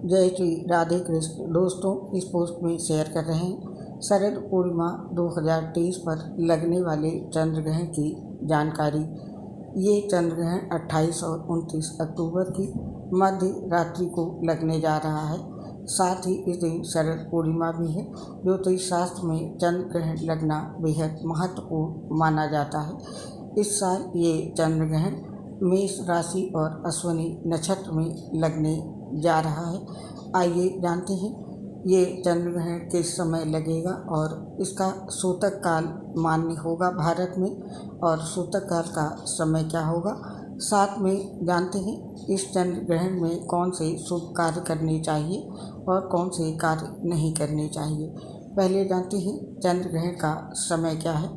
जय श्री राधे कृष्ण। दोस्तों, इस पोस्ट में शेयर कर रहे हैं शरद पूर्णिमा 2023 पर लगने वाले चंद्र ग्रहण की जानकारी। ये चंद्र ग्रहण 28 और 29 अक्टूबर की मध्य रात्रि को लगने जा रहा है। साथ ही इस दिन शरद पूर्णिमा भी है। ज्योतिष शास्त्र में चंद्र ग्रहण लगना बेहद महत्वपूर्ण माना जाता है। इस साल ये चंद्र ग्रहण मेष राशि और अश्विनी नक्षत्र में लगने जा रहा है। आइए जानते हैं ये चंद्र ग्रहण किस समय लगेगा और इसका सूतक काल मान्य होगा भारत में, और सूतक काल का समय क्या होगा। साथ में जानते हैं इस चंद्र ग्रहण में कौन से शुभ कार्य करने चाहिए और कौन से कार्य नहीं करने चाहिए। पहले जानते हैं चंद्र ग्रहण का समय क्या है।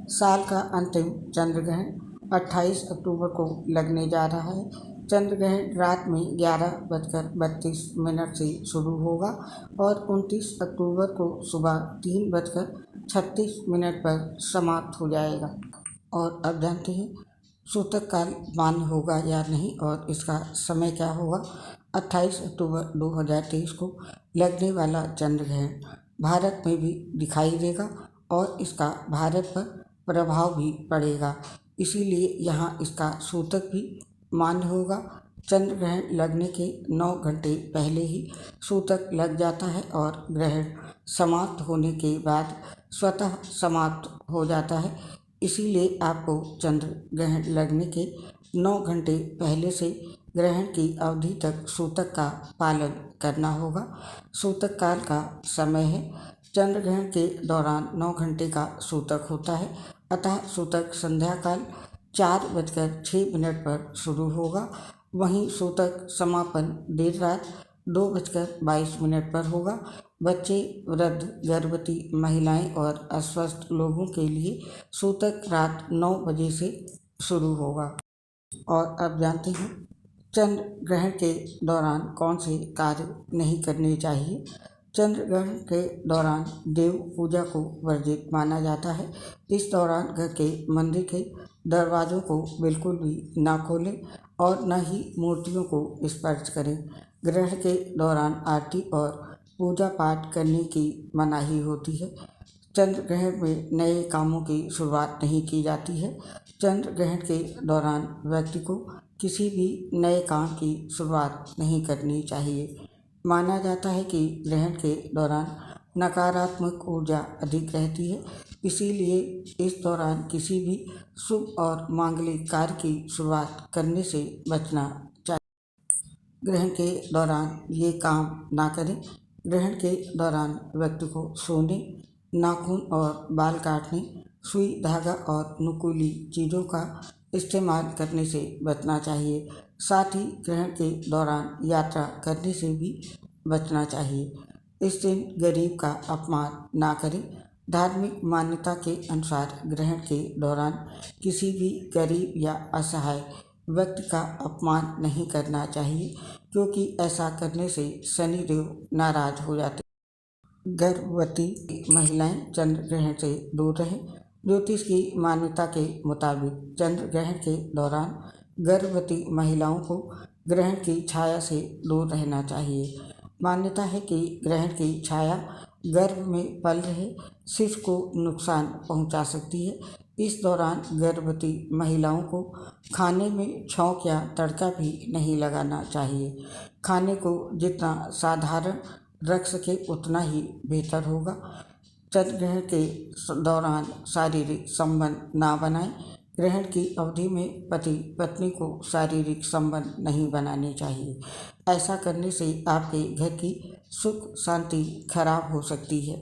साल का अंतिम चंद्र ग्रहण 28 अक्टूबर को लगने जा रहा है। चंद्र ग्रहण रात में 11:32 से शुरू होगा और 29 अक्टूबर को सुबह 3:36 पर समाप्त हो जाएगा। और अब जानते हैं सूतक काल मान्य होगा या नहीं और इसका समय क्या होगा। 28 अक्टूबर 2023 को लगने वाला चंद्र ग्रहण भारत में भी दिखाई देगा और इसका भारत पर प्रभाव भी पड़ेगा, इसीलिए यहाँ इसका सूतक भी मान्य होगा। चंद्र ग्रहण लगने के 9 घंटे पहले ही सूतक लग जाता है और ग्रहण समाप्त होने के बाद स्वतः समाप्त हो जाता है। इसीलिए आपको चंद्र ग्रहण लगने के 9 घंटे पहले से ग्रहण की अवधि तक सूतक का पालन करना होगा। सूतक काल का समय है, चंद्र ग्रहण के दौरान 9 घंटे का सूतक होता है, अतः सूतक संध्या काल 4:06 पर शुरू होगा। वहीं सूतक समापन देर रात 2:22 पर होगा। बच्चे, वृद्ध, गर्भवती महिलाएं और अस्वस्थ लोगों के लिए सूतक रात 9 बजे से शुरू होगा। और अब जानते हैं चंद्र ग्रहण के दौरान कौन से कार्य नहीं करने चाहिए। चंद्र ग्रहण के दौरान देव पूजा को वर्जित माना जाता है। इस दौरान घर के मंदिर के दरवाज़ों को बिल्कुल भी ना खोलें और न ही मूर्तियों को स्पर्श करें। ग्रहण के दौरान आरती और पूजा पाठ करने की मनाही होती है। चंद्र ग्रहण में नए कामों की शुरुआत नहीं की जाती है। चंद्र ग्रहण के दौरान व्यक्ति को किसी भी नए काम की शुरुआत नहीं करनी चाहिए। माना जाता है कि ग्रहण के दौरान नकारात्मक ऊर्जा अधिक रहती है, इसीलिए इस दौरान किसी भी शुभ और मांगलिक कार्य की शुरुआत करने से बचना चाहिए। ग्रहण के दौरान ये काम ना करें। ग्रहण के दौरान व्यक्ति को सोने, नाखून और बाल काटने, सुई, धागा और नुकीली चीज़ों का इस्तेमाल करने से बचना चाहिए। साथ ही ग्रहण के दौरान यात्रा करने से भी बचना चाहिए। इस दिन गरीब का अपमान ना करें। धार्मिक मान्यता के अनुसार ग्रहण के दौरान किसी भी गरीब या असहाय व्यक्ति का अपमान नहीं करना चाहिए, क्योंकि ऐसा करने से शनिदेव नाराज हो जाते। गर्भवती महिलाएं चंद्र ग्रहण से दूर रहें। ज्योतिष की मान्यता के मुताबिक चंद्र ग्रहण के दौरान गर्भवती महिलाओं को ग्रहण की छाया से दूर रहना चाहिए। मान्यता है कि ग्रहण की छाया गर्भ में पल रहे शिशु को नुकसान पहुंचा सकती है। इस दौरान गर्भवती महिलाओं को खाने में छौंक या तड़का भी नहीं लगाना चाहिए। खाने को जितना साधारण रख सके उतना ही बेहतर होगा। चंद्र ग्रहण के दौरान शारीरिक संबंध ना बनाएं। ग्रहण की अवधि में पति पत्नी को शारीरिक संबंध नहीं बनाने चाहिए। ऐसा करने से आपके घर की सुख शांति खराब हो सकती है।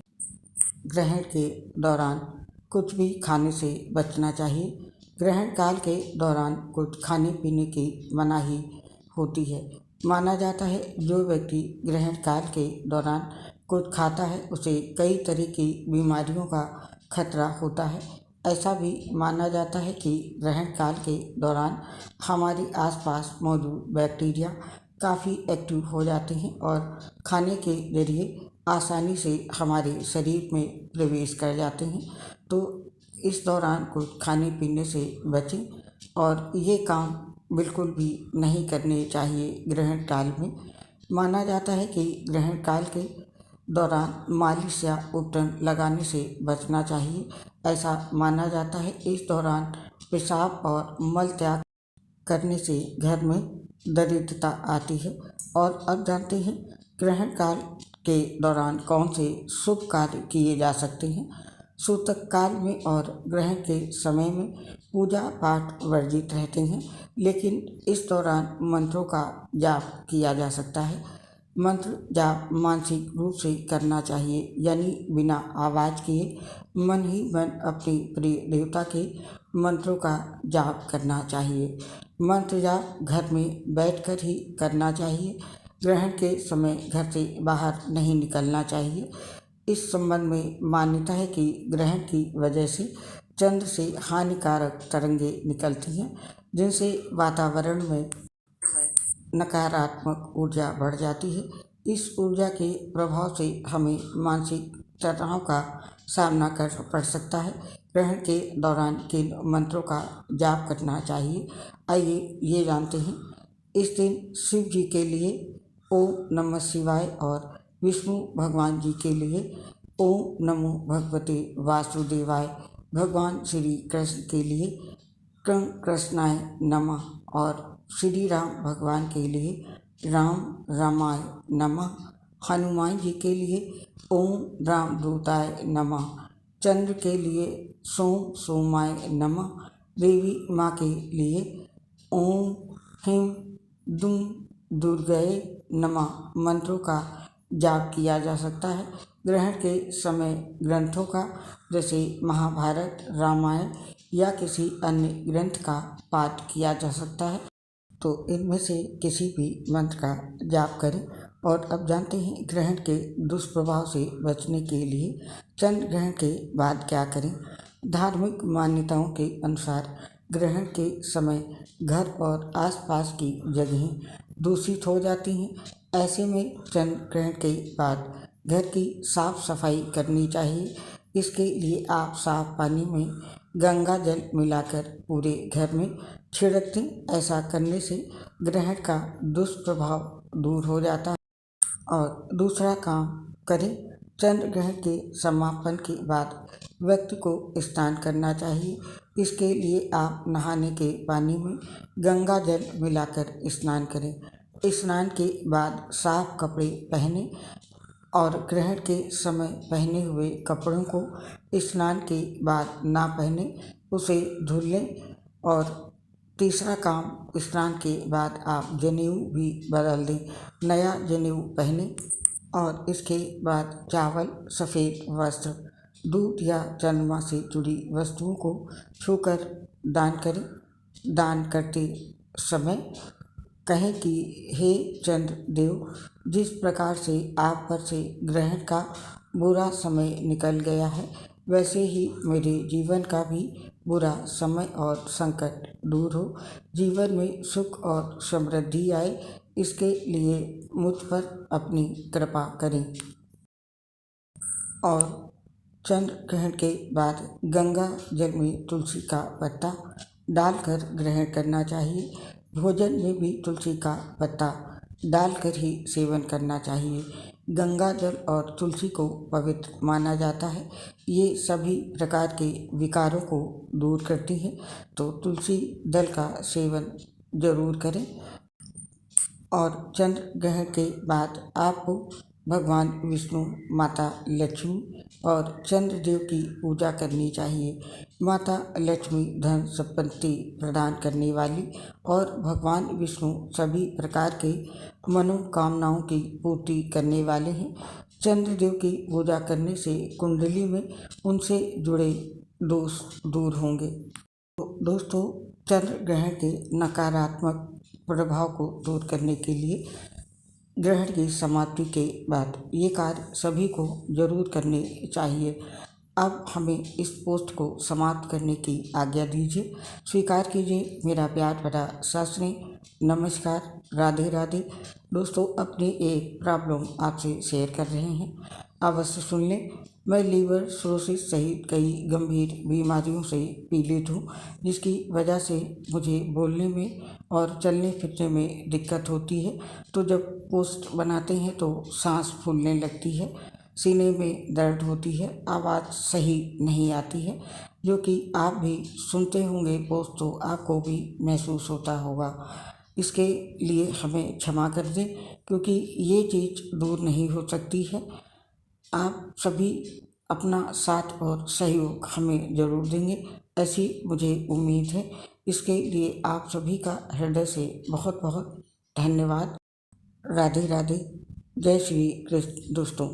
ग्रहण के दौरान कुछ भी खाने से बचना चाहिए। ग्रहण काल के दौरान कुछ खाने पीने की मनाही होती है। माना जाता है जो व्यक्ति ग्रहण काल के दौरान कुछ खाता है उसे कई तरह की बीमारियों का खतरा होता है। ऐसा भी माना जाता है कि ग्रहण काल के दौरान हमारे आसपास मौजूद बैक्टीरिया काफ़ी एक्टिव हो जाते हैं और खाने के जरिए आसानी से हमारे शरीर में प्रवेश कर जाते हैं। तो इस दौरान कुछ खाने पीने से बचें और ये काम बिल्कुल भी नहीं करने चाहिए ग्रहण काल में। माना जाता है कि ग्रहण काल के दौरान मालिश या उपटन लगाने से बचना चाहिए। ऐसा माना जाता है इस दौरान पेशाब और मल त्याग करने से घर में दरिद्रता आती है। और अब जानते हैं ग्रहण काल के दौरान कौन से शुभ कार्य किए जा सकते हैं। सूतक काल में और ग्रहण के समय में पूजा पाठ वर्जित रहते हैं, लेकिन इस दौरान मंत्रों का जाप किया जा सकता है। मंत्र जाप मानसिक रूप से करना चाहिए, यानी बिना आवाज़ किए मन ही मन अपने प्रिय देवता के मंत्रों का जाप करना चाहिए। मंत्र जाप घर में बैठकर ही करना चाहिए। ग्रहण के समय घर से बाहर नहीं निकलना चाहिए। इस संबंध में मान्यता है कि ग्रहण की वजह से चंद्र से हानिकारक तरंगें निकलती हैं, जिनसे वातावरण में नकारात्मक ऊर्जा बढ़ जाती है। इस ऊर्जा के प्रभाव से हमें मानसिक तनाव का सामना कर पड़ सकता है। ग्रहण के दौरान किन मंत्रों का जाप करना चाहिए, आइए ये जानते हैं। इस दिन शिव जी के लिए ओम नमः शिवाय और विष्णु भगवान जी के लिए ओम नमो भगवते वासुदेवाय, भगवान श्री कृष्ण के लिए कृष्णाय नमः और श्री राम भगवान के लिए राम रामाय नमः, हनुमान जी के लिए ओम रामदूताय नमः, चंद्र के लिए सोम सोमाय नमः, देवी माँ के लिए ओम ह्रीं दुं दुर्गये नमः मंत्रों का जाप किया जा सकता है। ग्रहण के समय ग्रंथों का, जैसे महाभारत, रामायण या किसी अन्य ग्रंथ का पाठ किया जा सकता है, तो इनमें से किसी भी मंत्र का जाप करें। और अब जानते हैं ग्रहण के दुष्प्रभाव से बचने के लिए चंद्र ग्रहण के बाद क्या करें। धार्मिक मान्यताओं के अनुसार ग्रहण के समय घर और आसपास की जगहें दूषित हो जाती हैं। ऐसे में चंद्र ग्रहण के बाद घर की साफ सफाई करनी चाहिए। इसके लिए आप साफ पानी में गंगा जल मिलाकर पूरे घर में छिड़क दें। ऐसा करने से ग्रहण का दुष्प्रभाव दूर हो जाता है। और दूसरा काम करें, चंद्र ग्रहण के समापन के बाद व्यक्ति को स्नान करना चाहिए। इसके लिए आप नहाने के पानी में गंगा जल मिलाकर स्नान करें। स्नान के बाद साफ कपड़े पहने और ग्रहण के समय पहने हुए कपड़ों को स्नान के बाद ना पहने, उसे धुल लें। और तीसरा काम, स्नान के बाद आप जनेऊ भी बदल दें, नया जनेऊ पहने। और इसके बाद चावल, सफ़ेद वस्त्र, दूध या चंद्रमा से जुड़ी वस्तुओं को छूकर दान करें। दान करते समय कहें कि हे चंद्र देव, जिस प्रकार से आप पर से ग्रहण का बुरा समय निकल गया है, वैसे ही मेरे जीवन का भी बुरा समय और संकट दूर हो, जीवन में सुख और समृद्धि आए, इसके लिए मुझ पर अपनी कृपा करें। और चंद्र ग्रहण के बाद गंगा जल में तुलसी का पत्ता डालकर ग्रहण करना चाहिए। भोजन में भी तुलसी का पत्ता डालकर ही सेवन करना चाहिए। गंगा जल और तुलसी को पवित्र माना जाता है। ये सभी प्रकार के विकारों को दूर करती है, तो तुलसी दल का सेवन जरूर करें। और चंद्र ग्रहण के बाद आपको भगवान विष्णु, माता लक्ष्मी और चंद्रदेव की पूजा करनी चाहिए। माता लक्ष्मी धन संपत्ति प्रदान करने वाली और भगवान विष्णु सभी प्रकार के मनोकामनाओं की पूर्ति करने वाले हैं। चंद्रदेव की पूजा करने से कुंडली में उनसे जुड़े दोष दूर होंगे। तो दोस्तों, चंद्र ग्रहण के नकारात्मक प्रभाव को दूर करने के लिए ग्रहण की समाप्ति के बाद ये कार्य सभी को जरूर करने चाहिए। अब हमें इस पोस्ट को समाप्त करने की आज्ञा दीजिए। स्वीकार कीजिए मेरा प्यार भरा सत श्री नमस्कार, राधे राधे। दोस्तों, अपनी एक प्रॉब्लम आपसे शेयर कर रहे हैं। अवश्य सुन लें। मैं लीवर सिरोसिस सहित कई गंभीर बीमारियों से पीड़ित हूँ, जिसकी वजह से मुझे बोलने में और चलने फिरने में दिक्कत होती है। तो जब पोस्ट बनाते हैं तो सांस फूलने लगती है, सीने में दर्द होती है, आवाज़ सही नहीं आती है, जो कि आप भी सुनते होंगे पोस्ट तो आपको भी महसूस होता होगा। इसके लिए हमें क्षमा कर दें, क्योंकि ये चीज़ दूर नहीं हो सकती है। आप सभी अपना साथ और सहयोग हमें ज़रूर देंगे, ऐसी मुझे उम्मीद है। इसके लिए आप सभी का हृदय से बहुत बहुत धन्यवाद। राधे राधे। जय श्री कृष्ण दोस्तों।